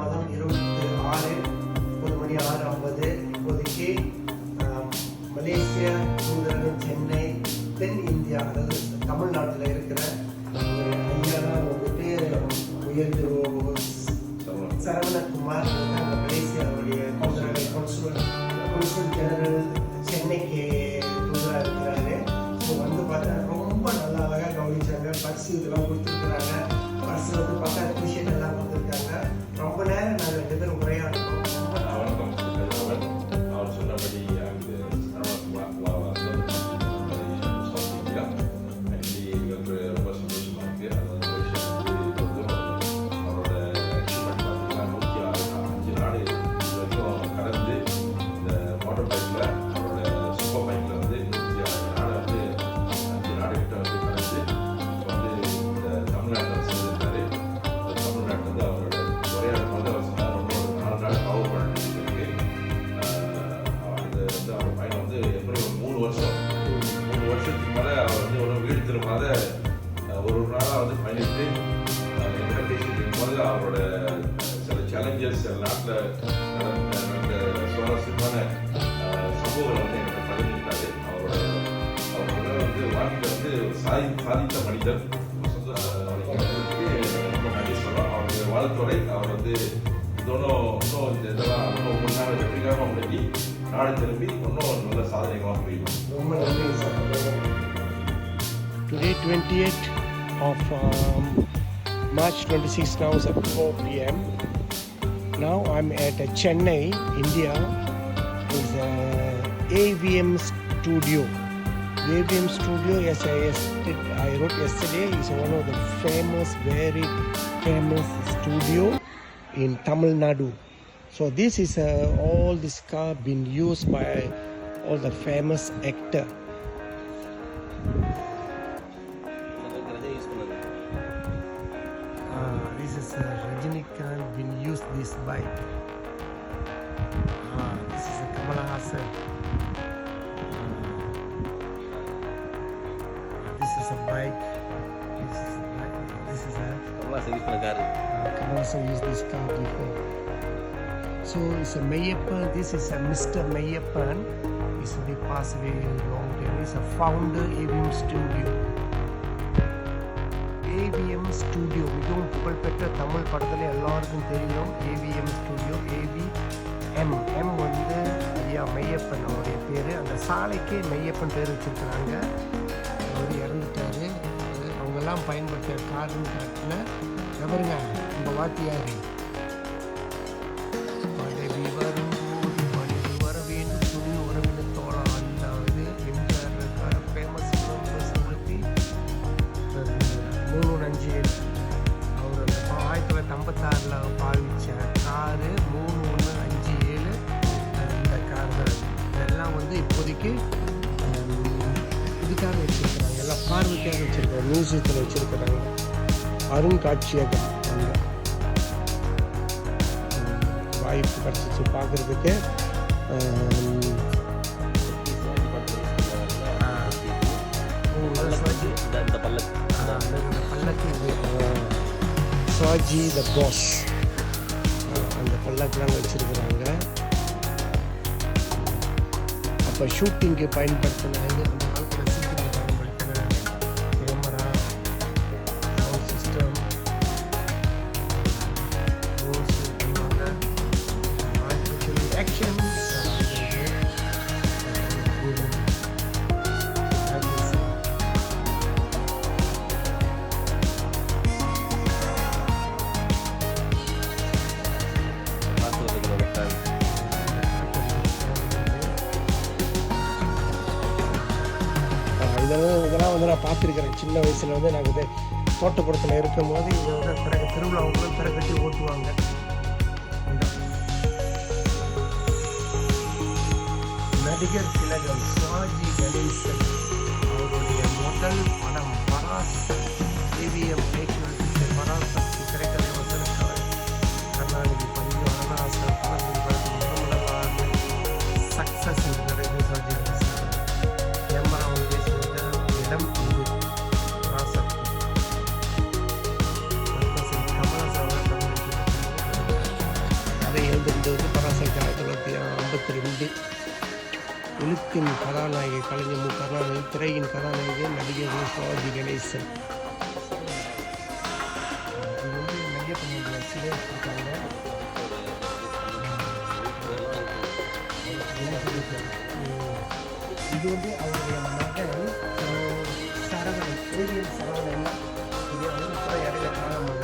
மாதம் 26 இப்போது மணி 6:50. இப்போதைக்கு மலேசிய தூதரகம் சென்னை, தென் இந்தியா, அதாவது தமிழ்நாட்டில் இருக்கிற ஒரு ஐயா தான் வந்துட்டு உயர்ந்து சரவணகுமார் அந்த மலேசியாவுடைய தூதரக கான்சுல் ஜெனரல் சென்னைக்கு தூதராக இருக்கிறாரு. ஸோ வந்து பார்த்தா ரொம்ப நல்லா அழகாக கவனிச்சாங்க. பர்ஸ் இதெல்லாம் கொடுத்துருக்குறாங்க. பர்ஸ் வந்து பார்த்தா டிஷர்ட் எல்லாம் கொடுத்துருக்காங்க. ரொம்ப நேரம் நாங்கள் 2 பேரும் உரையாடணும். அவர் சொன்னபடி ரொம்ப சந்தோஷமா இருக்கு. அவரோட அச்சீவ்மெண்ட் பார்த்தீங்கன்னா 105 நாடு வரைக்கும் கடந்து இந்த மோட்டர் பைக்கில் அவரோட சூப்பர் பைக்கில் வந்து 106 நாடு வந்து 5 நாடு கிட்ட வந்து கடந்து வந்து இந்த தமிழ்நாட்டில் செஞ்சிருந்தாரு. இந்த தமிழ்நாட்டில் வந்து அவரோட உரையாடும் போது அவர் சொன்னார் ரொம்ப 4 நாள் கவர் பண்ணிட்டு இருக்கு. அது வந்து அவர் பையன் வந்து எப்படி ஒரு 3 வருஷத்துக்கு மேலே அவர் வந்து ஒரு வீடு திரும்பாத ஒரு நாளாக வந்து பயணித்து என்கிட்ட பேசிட்டு இருக்கும்போது அவரோட சில சேலஞ்சஸ் நாட்டில் நடந்த சுவாரஸ்யமான சம்பவங்களை வந்து என்கிட்ட பகிர்ந்துட்டாரு. அவரோட வந்து வாழ்க்கையில் வந்து சாதித்த மனிதர். ரொம்ப நன்றி சொல்கிறோம். அவருடைய வாழ்த்துறை அவர் வந்து இன்னும் இந்த இதெல்லாம் இன்னும் முன்னாடி வெற்றிகரமாக முன்னாடி நாடு திரும்பி இன்னும் நல்ல சாதனைகளாக புரியும். ரொம்ப நன்றி sir. Today 28th of March 26 now is at 4 p.m. Now I'm at Chennai, India. It's AVM Studio. AVM Studio, as I wrote yesterday, is one of the very famous studio in Tamil Nadu. So this is all this car been used by all the famous actor. This is Rajinikanth been used this bike. This is a Kamala Hassan. This is a bike. This is a Kamala Hassan used this car before. So it's a Meyyappan. This is a Mr. Meyyappan. He's already passed away long time. He's a founder AVM Studio. AVM Studio மிகவும் புகழ்பெற்ற தமிழ் படத்தில் எல்லாருக்கும் தெரியும். AVM Studio, AVM வந்து ஐயா மெய்யப்பன் அவருடைய பேர். அந்த சாலைக்கே மெய்யப்பன் பேர் வச்சுருக்கிறாங்க. அவர் இறந்துட்டார். அவங்கெல்லாம் பயன்படுத்துகிற காருன்னு காட்டில் எவருங்க உங்கள் வாத்தியார் பதவி வரும்போது பணிவு வர வேண்டும் துணி உறவின தோழா அல்லாவது எம்ஜிஆர் இருக்கார். ஃபேமஸ் செலிபிரிட்டி 357 அவர் அந்த 1956 பாவிச்ச காரு 3157 இந்த கார் தான். இதெல்லாம் வந்து இப்போதைக்கு இதுக்காக வச்சுருக்கிறாங்க. எல்லாம் பார்வைக்காக வச்சுருக்காங்க. மியூசியத்தில் வச்சுருக்கிறாங்க. அருங்காட்சியகம் அங்கே வாய்ப்பு கிடச்சிச்சு பார்க்குறதுக்கு. சாஜி த பாஸ் அந்த பல்லக்கெலாம் வச்சுருக்குறாங்க. அப்போ ஷூட்டிங்கு பயன்படுத்தின இது அந்த காலத்தில் ஷூட்டிங்கு பயன்படுத்தின கேமரா, சவுண்ட் சிஸ்டம், ஆக்ஷன் இதெல்லாம் வந்து நான் பார்த்துருக்கிறேன். சின்ன வயசில் வந்து நாங்கள் இது தோட்டப்புறத்தில் இருக்கும் போது இதை வந்து திருவிழாவுக்கு கட்டி ஓட்டுவாங்க. நடிகர் திலகம் சிவாஜி கணேசன் அவருடைய முதல் படம் பராசக்தி. ஏவிஎம் பராசக்தி திரைக்கதை வசனக்காரர் கருணாநிதி பஞ்சு அருணாசன் முதலாக சக்ஸஸ் இருக்கிறது. சிவாஜி கணேசன் கேமரா பேசுகிற இடம் இது பராசக்தி. கமலசாவை 1952. எழுத்தின் கதாநாயகி கலைஞர் மு கருணாநிதி, திரையின் கதாநாயகி நடிகை சிவாஜி கணேசன். இது வந்து மையப்பண்ண சிலை வச்சுருக்காங்க. இது வந்து அவருடைய மகன் சரவணன், ஏவிஎம் சரவணன். இது வந்து இடையில காலம்